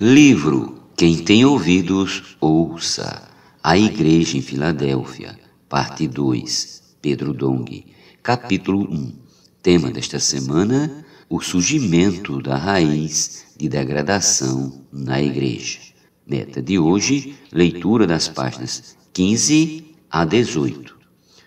Livro Quem tem ouvidos, ouça. A Igreja em Filadélfia, parte 2, Pedro Dong, capítulo 1. Tema desta semana, o surgimento da raiz de degradação na Igreja. Meta de hoje, leitura das páginas 15 a 18.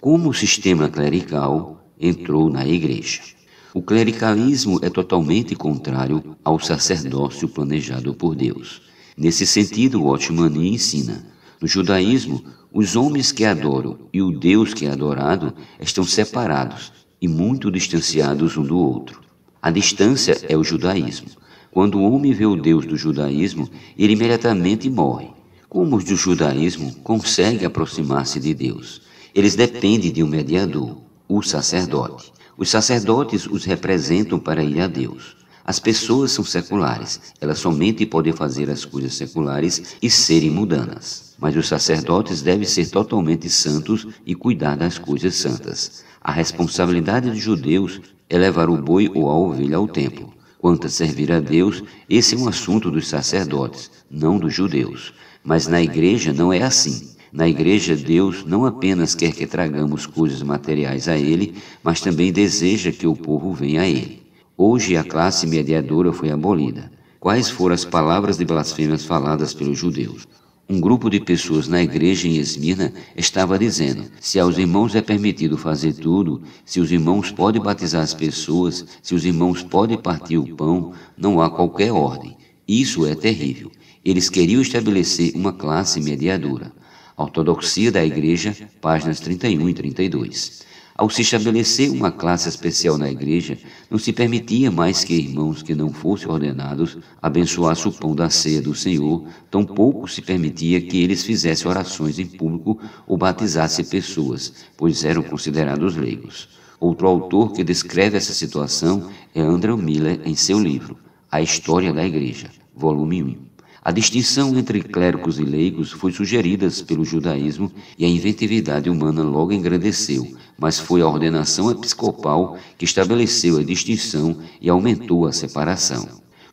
Como o sistema clerical entrou na Igreja. O clericalismo é totalmente contrário ao sacerdócio planejado por Deus. Nesse sentido, Watchman ensina: no judaísmo, os homens que adoram e o Deus que é adorado estão separados e muito distanciados um do outro. A distância é o judaísmo. Quando o homem vê o Deus do judaísmo, ele imediatamente morre. Como os do judaísmo conseguem aproximar-se de Deus? Eles dependem de um mediador, o sacerdote. Os sacerdotes os representam para ir a Deus. As pessoas são seculares, elas somente podem fazer as coisas seculares e serem mundanas. Mas os sacerdotes devem ser totalmente santos e cuidar das coisas santas. A responsabilidade dos judeus é levar o boi ou a ovelha ao templo. Quanto a servir a Deus, esse é um assunto dos sacerdotes, não dos judeus. Mas na igreja não é assim. Na igreja, Deus não apenas quer que tragamos coisas materiais a Ele, mas também deseja que o povo venha a Ele. Hoje a classe mediadora foi abolida. Quais foram as palavras de blasfêmias faladas pelos judeus? Um grupo de pessoas na igreja em Esmirna estava dizendo: se aos irmãos é permitido fazer tudo, se os irmãos podem batizar as pessoas, se os irmãos podem partir o pão, não há qualquer ordem. Isso é terrível. Eles queriam estabelecer uma classe mediadora. Ortodoxia da Igreja, páginas 31 e 32. Ao se estabelecer uma classe especial na Igreja, não se permitia mais que irmãos que não fossem ordenados abençoassem o pão da ceia do Senhor, tampouco se permitia que eles fizessem orações em público ou batizassem pessoas, pois eram considerados leigos. Outro autor que descreve essa situação é Andrew Miller em seu livro, A História da Igreja, volume 1. A distinção entre clérigos e leigos foi sugerida pelo judaísmo e a inventividade humana logo engrandeceu, mas foi a ordenação episcopal que estabeleceu a distinção e aumentou a separação.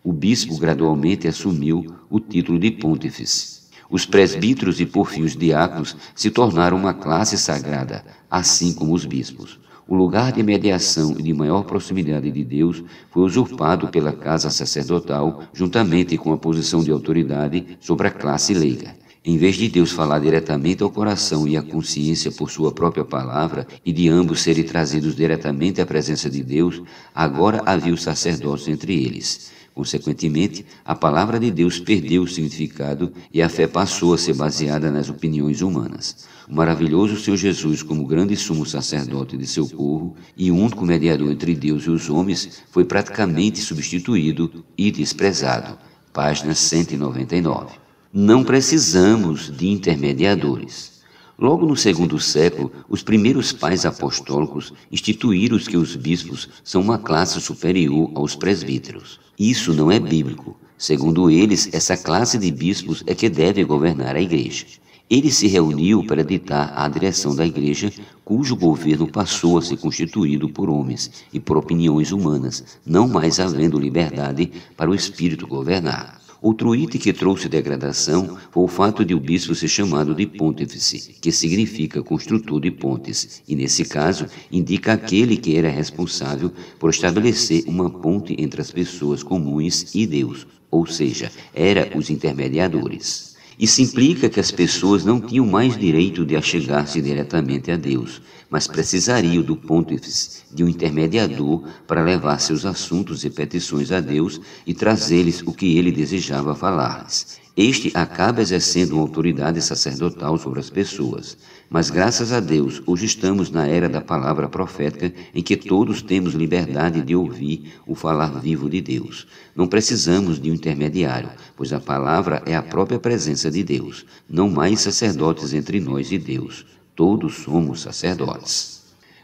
O bispo gradualmente assumiu o título de pontífice. Os presbíteros e por fim os diáconos se tornaram uma classe sagrada, assim como os bispos. O lugar de mediação e de maior proximidade de Deus foi usurpado pela casa sacerdotal, juntamente com a posição de autoridade sobre a classe leiga. Em vez de Deus falar diretamente ao coração e à consciência por sua própria palavra, e de ambos serem trazidos diretamente à presença de Deus, agora havia os sacerdotes entre eles. Consequentemente, a palavra de Deus perdeu o significado e a fé passou a ser baseada nas opiniões humanas. O maravilhoso Senhor Jesus, como grande sumo sacerdote de seu povo e único mediador entre Deus e os homens, foi praticamente substituído e desprezado. Página 199. Não precisamos de intermediadores. Logo no segundo século, os primeiros pais apostólicos instituíram que os bispos são uma classe superior aos presbíteros. Isso não é bíblico. Segundo eles, essa classe de bispos é que deve governar a igreja. Ele se reuniu para ditar a direção da igreja, cujo governo passou a ser constituído por homens e por opiniões humanas, não mais havendo liberdade para o Espírito governar. Outro item que trouxe degradação foi o fato de o bispo ser chamado de pontífice, que significa construtor de pontes, e nesse caso indica aquele que era responsável por estabelecer uma ponte entre as pessoas comuns e Deus, ou seja, era os intermediadores. Isso implica que as pessoas não tinham mais direito de achegar-se diretamente a Deus, mas precisariam do pontífice, de um intermediador, para levar seus assuntos e petições a Deus e trazer-lhes o que ele desejava falar-lhes. Este acaba exercendo uma autoridade sacerdotal sobre as pessoas. Mas graças a Deus, hoje estamos na era da palavra profética em que todos temos liberdade de ouvir o falar vivo de Deus. Não precisamos de um intermediário, pois a palavra é a própria presença de Deus. Não mais sacerdotes entre nós e Deus. Todos somos sacerdotes.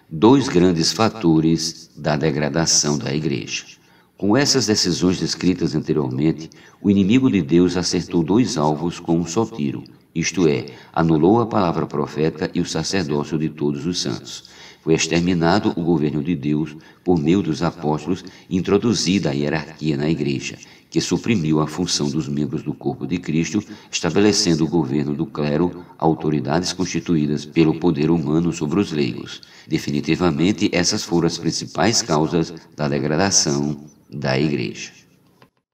Dois grandes fatores da degradação da igreja. Com essas decisões descritas anteriormente, o inimigo de Deus acertou dois alvos com um só tiro, isto é, anulou a palavra profética e o sacerdócio de todos os santos. Foi exterminado o governo de Deus por meio dos apóstolos e introduzida a hierarquia na Igreja, que suprimiu a função dos membros do corpo de Cristo, estabelecendo o governo do clero, autoridades constituídas pelo poder humano sobre os leigos. Definitivamente, essas foram as principais causas da degradação da Igreja.